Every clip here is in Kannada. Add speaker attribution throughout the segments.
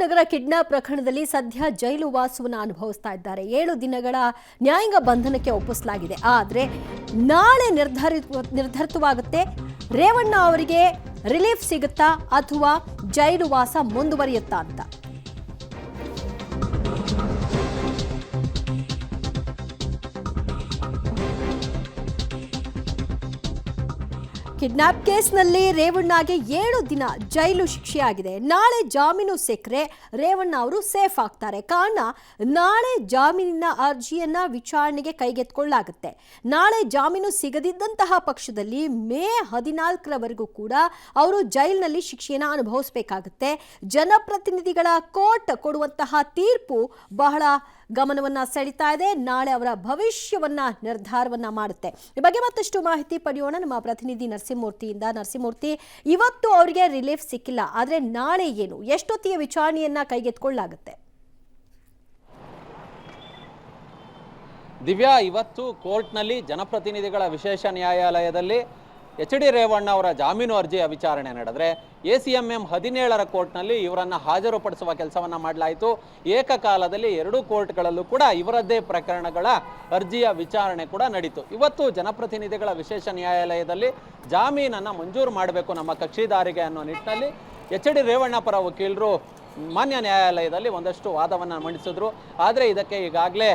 Speaker 1: ನಗರ ಕಿಡ್ನಾಪ್ ಪ್ರಕರಣದಲ್ಲಿ ಸದ್ಯ ಜೈಲು ವಾಸವನ್ನು ಅನುಭವಿಸ್ತಾ ಇದ್ದಾರೆ. 7 ದಿನಗಳ ನ್ಯಾಯಾಂಗ ಬಂಧನಕ್ಕೆ ಒಪ್ಪಿಸಲಾಗಿದೆ. ಆದರೆ ನಾಳೆ ನಿರ್ಧರಿತವಾಗುತ್ತೆ ರೇವಣ್ಣ ಅವರಿಗೆ ರಿಲೀಫ್ ಸಿಗುತ್ತಾ ಅಥವಾ ಜೈಲು ವಾಸ ಮುಂದುವರಿಯುತ್ತಾ ಅಂತ. ಕಿಡ್ನಾಪ್ ಕೇಸ್ನಲ್ಲಿ ರೇವಣ್ಣಗೆ 7 ದಿನ ಜೈಲು ಶಿಕ್ಷೆಯಾಗಿದೆ. ನಾಳೆ ಜಾಮೀನು ಸಿಕ್ಕರೆ ರೇವಣ್ಣ ಅವರು ಸೇಫ್ ಆಗ್ತಾರೆ. ಕಾರಣ ನಾಳೆ ಜಾಮೀನಿನ ಅರ್ಜಿಯನ್ನ ವಿಚಾರಣೆಗೆ ಕೈಗೆತ್ತಿಕೊಳ್ಳಲಾಗುತ್ತೆ. ನಾಳೆ ಜಾಮೀನು ಸಿಗದಿದ್ದಂತಹ ಪಕ್ಷದಲ್ಲಿ ಮೇ 14ರವರೆಗೂ ಕೂಡ ಅವರು ಜೈಲಿನಲ್ಲಿ ಶಿಕ್ಷೆಯನ್ನು ಅನುಭವಿಸಬೇಕಾಗುತ್ತೆ. ಜನಪ್ರತಿನಿಧಿಗಳ ಕೋರ್ಟ್ ಕೊಡುವಂತಹ ತೀರ್ಪು ಬಹಳ ಗಮನವನ್ನ ಸೆಳೀತಾ ಇದೆ. ನಾಳೆ ಅವರ ಭವಿಷ್ಯವನ್ನ ನಿರ್ಧಾರವನ್ನ ಮಾಡುತ್ತೆ. ಈ ಬಗ್ಗೆ ಮತ್ತಷ್ಟು ಮಾಹಿತಿ ಪಡೆಯೋಣ ನಮ್ಮ ಪ್ರತಿನಿಧಿ ನರಸಿಂಹಮೂರ್ತಿಯಿಂದ. ನರಸಿಂಹಮೂರ್ತಿ, ಇವತ್ತು ಅವರಿಗೆ ರಿಲೀಫ್ ಸಿಕ್ಕಿಲ್ಲ, ಆದ್ರೆ ನಾಳೆ ಏನು, ಎಷ್ಟೊತ್ತಿಗೆ ವಿಚಾರಣೆಯನ್ನ ಕೈಗೆತ್ತಿಕೊಳ್ಳಲಾಗುತ್ತೆ?
Speaker 2: ದಿವ್ಯಾ, ಇವತ್ತು ಕೋರ್ಟ್ನಲ್ಲಿ ಜನಪ್ರತಿನಿಧಿಗಳ ವಿಶೇಷ ನ್ಯಾಯಾಲಯದಲ್ಲಿ ಎಚ್.ಡಿ. ರೇವಣ್ಣ ಅವರ ಜಾಮೀನು ಅರ್ಜಿಯ ವಿಚಾರಣೆ ನಡೆದರೆ ACMM 17ರ ಕೋರ್ಟ್ನಲ್ಲಿ ಇವರನ್ನು ಹಾಜರುಪಡಿಸುವ ಕೆಲಸವನ್ನು ಮಾಡಲಾಯಿತು. ಏಕಕಾಲದಲ್ಲಿ 2 ಕೋರ್ಟ್ಗಳಲ್ಲೂ ಕೂಡ ಇವರದ್ದೇ ಪ್ರಕರಣಗಳ ಅರ್ಜಿಯ ವಿಚಾರಣೆ ಕೂಡ ನಡೀತು. ಇವತ್ತು ಜನಪ್ರತಿನಿಧಿಗಳ ವಿಶೇಷ ನ್ಯಾಯಾಲಯದಲ್ಲಿ ಜಾಮೀನನ್ನು ಮಂಜೂರು ಮಾಡಬೇಕು ನಮ್ಮ ಕಕ್ಷಿದಾರಿಗೆ ಅನ್ನೋ ನಿಟ್ಟಿನಲ್ಲಿ ಎಚ್.ಡಿ. ರೇವಣ್ಣ ಪರ ವಕೀಲರು ಮಾನ್ಯ ನ್ಯಾಯಾಲಯದಲ್ಲಿ ಒಂದಷ್ಟು ವಾದವನ್ನು ಮಂಡಿಸಿದ್ರು. ಆದರೆ ಇದಕ್ಕೆ ಈಗಾಗಲೇ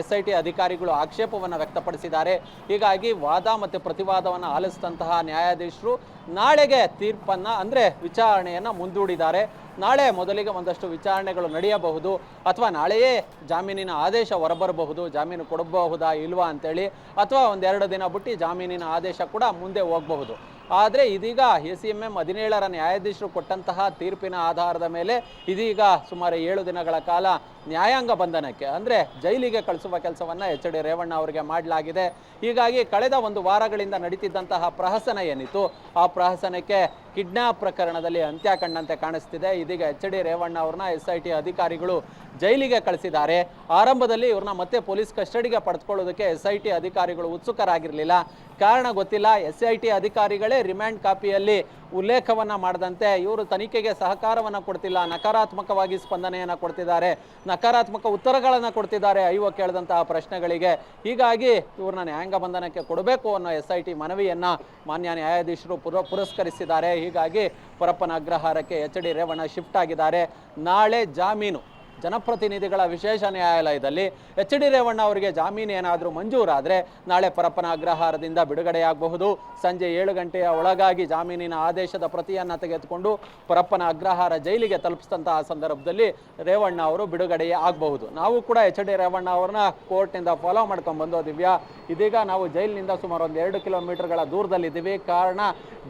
Speaker 2: SIT ಅಧಿಕಾರಿಗಳು ಆಕ್ಷೇಪವನ್ನು ವ್ಯಕ್ತಪಡಿಸಿದ್ದಾರೆ. ಹೀಗಾಗಿ ವಾದ ಮತ್ತು ಪ್ರತಿವಾದವನ್ನು ಆಲಿಸಿದಂತಹ ನ್ಯಾಯಾಧೀಶರು ನಾಳೆಗೆ ತೀರ್ಪನ್ನು ಅಂದರೆ ವಿಚಾರಣೆಯನ್ನು ಮುಂದೂಡಿದ್ದಾರೆ. ನಾಳೆ ಮೊದಲಿಗೆ ಒಂದಷ್ಟು ವಿಚಾರಣೆಗಳು ನಡೆಯಬಹುದು ಅಥವಾ ನಾಳೆಯೇ ಜಾಮೀನಿನ ಆದೇಶ ಹೊರಬರಬಹುದು, ಜಾಮೀನು ಕೊಡಬಹುದಾ ಇಲ್ವಾ ಅಂತೇಳಿ, ಅಥವಾ 1-2 ದಿನ ಬಿಟ್ಟು ಜಾಮೀನಿನ ಆದೇಶ ಕೂಡ ಮುಂದೆ ಹೋಗಬಹುದು. ಆದರೆ ಇದೀಗ ACMM 17ರ ನ್ಯಾಯಾಧೀಶರು ಕೊಟ್ಟಂತಹ ತೀರ್ಪಿನ ಆಧಾರದ ಮೇಲೆ ಇದೀಗ ಸುಮಾರು 7 ದಿನಗಳ ಕಾಲ ನ್ಯಾಯಾಂಗ ಬಂಧನಕ್ಕೆ ಅಂದರೆ ಜೈಲಿಗೆ ಕಳಿಸುವ ಕೆಲಸವನ್ನು ಎಚ್.ಡಿ. ರೇವಣ್ಣ ಅವರಿಗೆ ಮಾಡಲಾಗಿದೆ. ಹೀಗಾಗಿ ಕಳೆದ 1 ವಾರಗಳಿಂದ ನಡೀತಿದ್ದಂತಹ ಪ್ರಹಸನ ಏನಿತ್ತು, ಆ ಪ್ರಹಸನಕ್ಕೆ ಕಿಡ್ನಾಪ್ ಪ್ರಕರಣದಲ್ಲಿ ಅಂತ್ಯ ಕಂಡಂತೆ ಕಾಣಿಸ್ತಿದೆ. ಇದೀಗ ಎಚ್.ಡಿ. ರೇವಣ್ಣ ಅವ್ರನ್ನ SIT ಅಧಿಕಾರಿಗಳು ಜೈಲಿಗೆ ಕಳಿಸಿದ್ದಾರೆ. ಆರಂಭದಲ್ಲಿ ಇವ್ರನ್ನ ಮತ್ತೆ ಪೊಲೀಸ್ ಕಸ್ಟಡಿಗೆ ಪಡೆದುಕೊಳ್ಳೋದಕ್ಕೆ SIT ಅಧಿಕಾರಿಗಳು ಉತ್ಸುಕರಾಗಿರಲಿಲ್ಲ. ಕಾರಣ ಗೊತ್ತಿಲ್ಲ. SIT ಅಧಿಕಾರಿಗಳೇ ರಿಮ್ಯಾಂಡ್ ಕಾಪಿಯಲ್ಲಿ ಉಲ್ಲೇಖವನ್ನು ಮಾಡದಂತೆ ಇವರು ತನಿಖೆಗೆ ಸಹಕಾರವನ್ನು ಕೊಡ್ತಿಲ್ಲ, ನಕಾರಾತ್ಮಕವಾಗಿ ಸ್ಪಂದನೆಯನ್ನು ಕೊಡ್ತಿದ್ದಾರೆ, ನಕಾರಾತ್ಮಕ ಉತ್ತರಗಳನ್ನು ಕೊಡ್ತಿದ್ದಾರೆ ಐಒ ಕೇಳಿದಂತಹ ಪ್ರಶ್ನೆಗಳಿಗೆ. ಹೀಗಾಗಿ ಇವ್ರನ್ನ ನ್ಯಾಯಾಂಗ ಬಂಧನಕ್ಕೆ ಕೊಡಬೇಕು ಅನ್ನೋ SIT ಮನವಿಯನ್ನು ಮಾನ್ಯ ನ್ಯಾಯಾಧೀಶರು ಪುರಸ್ಕರಿಸಿದ್ದಾರೆ. ಹೀಗಾಗಿ ಪರಪ್ಪನ ಅಗ್ರಹಾರಕ್ಕೆ ಎಚ್.ಡಿ. ರೇವಣ್ಣ ಶಿಫ್ಟ್ ಆಗಿದ್ದಾರೆ. ನಾಳೆ ಜಾಮೀನು ಜನಪ್ರತಿನಿಧಿಗಳ ವಿಶೇಷ ನ್ಯಾಯಾಲಯದಲ್ಲಿ ಎಚ್.ಡಿ. ರೇವಣ್ಣ ಅವರಿಗೆ ಜಾಮೀನು ಏನಾದರೂ ಮಂಜೂರಾದರೆ ನಾಳೆ ಪರಪ್ಪನ ಅಗ್ರಹಾರದಿಂದ ಬಿಡುಗಡೆಯಾಗಬಹುದು. ಸಂಜೆ 7 ಗಂಟೆಯ ಒಳಗಾಗಿ ಜಾಮೀನಿನ ಆದೇಶದ ಪ್ರತಿಯನ್ನು ತೆಗೆದುಕೊಂಡು ಪರಪ್ಪನ ಅಗ್ರಹಾರ ಜೈಲಿಗೆ ತಲುಪಿಸಿದಂತಹ ಸಂದರ್ಭದಲ್ಲಿ ರೇವಣ್ಣ ಅವರು ಬಿಡುಗಡೆ ಆಗಬಹುದು. ನಾವು ಕೂಡ ಎಚ್.ಡಿ. ರೇವಣ್ಣ ಅವ್ರನ್ನ ಕೋರ್ಟ್ನಿಂದ ಫಾಲೋ ಮಾಡ್ಕೊಂಡು ಬಂದೋ ದಿವ್ಯಾ. ಇದೀಗ ನಾವು ಜೈಲಿನಿಂದ ಸುಮಾರು 2 ಕಿಲೋಮೀಟರ್ಗಳ ದೂರದಲ್ಲಿದ್ದೀವಿ. ಕಾರಣ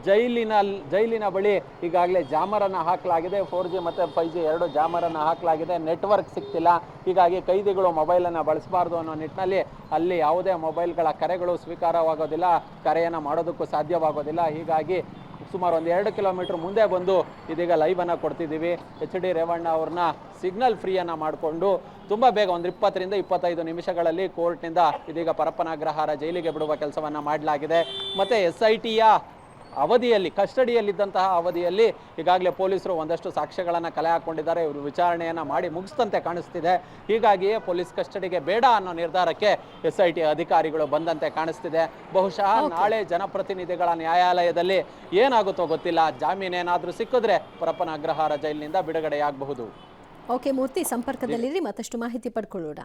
Speaker 2: ಜೈಲಿನ ಬಳಿ ಈಗಾಗಲೇ ಜಾಮರನ್ನು ಹಾಕಲಾಗಿದೆ. 4G ಮತ್ತು 5G 2 ಜಾಮರನ್ನು ಹಾಕಲಾಗಿದೆ. ನೆಟ್ವರ್ಕ್ ಸಿಗ್ತಿಲ್ಲ. ಹೀಗಾಗಿ ಕೈದಿಗಳು ಮೊಬೈಲನ್ನು ಬಳಸಬಾರ್ದು ಅನ್ನೋ ನಿಟ್ಟಿನಲ್ಲಿ ಅಲ್ಲಿ ಯಾವುದೇ ಮೊಬೈಲ್ಗಳ ಕರೆಗಳು ಸ್ವೀಕಾರವಾಗೋದಿಲ್ಲ, ಕರೆಯನ್ನು ಮಾಡೋದಕ್ಕೂ ಸಾಧ್ಯವಾಗೋದಿಲ್ಲ. ಹೀಗಾಗಿ ಸುಮಾರು 2 ಕಿಲೋಮೀಟರ್ ಮುಂದೆ ಬಂದು ಇದೀಗ ಲೈವನ್ನು ಕೊಡ್ತಿದ್ದೀವಿ. ಎಚ್.ಡಿ. ರೇವಣ್ಣ ಅವ್ರನ್ನ ಸಿಗ್ನಲ್ ಫ್ರೀಯನ್ನು ಮಾಡಿಕೊಂಡು ತುಂಬ ಬೇಗ 20 ರಿಂದ 25 ನಿಮಿಷಗಳಲ್ಲಿ ಕೋರ್ಟ್ನಿಂದ ಇದೀಗ ಪರಪ್ಪನ ಅಗ್ರಹಾರ ಜೈಲಿಗೆ ಬಿಡುವ ಕೆಲಸವನ್ನು ಮಾಡಲಾಗಿದೆ. ಮತ್ತು SITಯ ಅವಧಿಯಲ್ಲಿ ಕಸ್ಟಡಿಯಲ್ಲಿದ್ದಂತಹ ಅವಧಿಯಲ್ಲಿ ಈಗಾಗಲೇ ಪೊಲೀಸರು ಒಂದಷ್ಟು ಸಾಕ್ಷ್ಯಗಳನ್ನು ಕಲೆ ಹಾಕ್ಕೊಂಡಿದ್ದಾರೆ. ಇವರು ವಿಚಾರಣೆಯನ್ನು ಮಾಡಿ ಮುಗಿಸ್ತಂತೆ ಕಾಣಿಸ್ತಿದೆ. ಹೀಗಾಗಿಯೇ ಪೊಲೀಸ್ ಕಸ್ಟಡಿಗೆ ಬೇಡ ಅನ್ನೋ ನಿರ್ಧಾರಕ್ಕೆ SIT ಅಧಿಕಾರಿಗಳು ಬಂದಂತೆ ಕಾಣಿಸ್ತಿದೆ. ಬಹುಶಃ ನಾಳೆ ಜನಪ್ರತಿನಿಧಿಗಳ ನ್ಯಾಯಾಲಯದಲ್ಲಿ ಏನಾಗುತ್ತೋ ಗೊತ್ತಿಲ್ಲ. ಜಾಮೀನೇನಾದರೂ ಸಿಕ್ಕಿದ್ರೆ ಪರಪ್ಪನ ಅಗ್ರಹಾರ ಜೈಲಿನಿಂದ ಬಿಡುಗಡೆಯಾಗಬಹುದು.
Speaker 1: ಓಕೆ ಮೂರ್ತಿ, ಸಂಪರ್ಕದಲ್ಲಿರಿ, ಮತ್ತಷ್ಟು ಮಾಹಿತಿ ಪಡ್ಕೊಳ್ಳೋಣ.